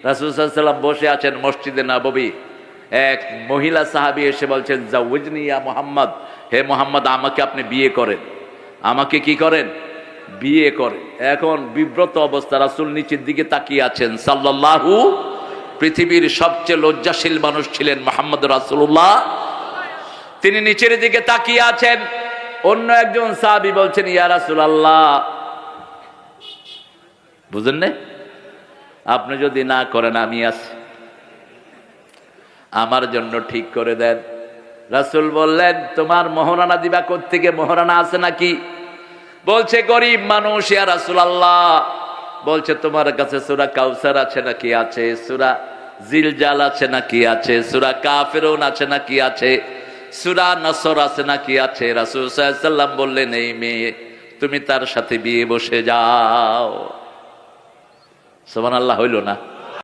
রাসূল সাল্লাল্লাহু আলাইহি ওয়াসাল্লাম বসে আছেন মসজিদে নববী। এক মহিলা সাহাবী এসে বলছেন, জাওয়াজনি ইয়া মুহাম্মদ, হে মুহাম্মদ আমাকে আপনি বিয়ে করেন, আমাকে কি করেন, বিয়ে করেন। এখন বিব্রত অবস্থা, রাসূল নিচের দিকে তাকিয়ে আছেন সাল্লাল্লাহু, পৃথিবীর সবচেয়ে লজ্জাশীল মানুষ ছিলেন মুহাম্মদ রাসূলুল্লাহ, তিনি নিচের দিকে তাকিয়ে আছেন। অন্য একজন সাহাবী বলছেন, ইয়া রাসূলুল্লাহ, বুঝেন না, আপনি যদি না করেন আমি আছি, আমার জন্য ঠিক করে দেন। রাসূল বললেন, তোমার মোহরানা দিবা কোত্থেকে, মোহরানা আছে নাকি? বলছে গরিব মানুষ ইয়া রাসূলুল্লাহ। বলছে তোমার কাছে সূরা কাউসার আছে নাকি? আছে। সূরা জিলজাল আছে নাকি? আছে। সূরা কাফিরুন আছে নাকি? আছে। সূরা নসর আছে নাকি? আছে। রাসূল সাল্লাল্লাহু আলাইহি ওয়াসাল্লাম বললেন, এই মেয়ে তুমি তার সাথে বিয়ে বসে যাও। সুবহানাল্লাহ, হইল না?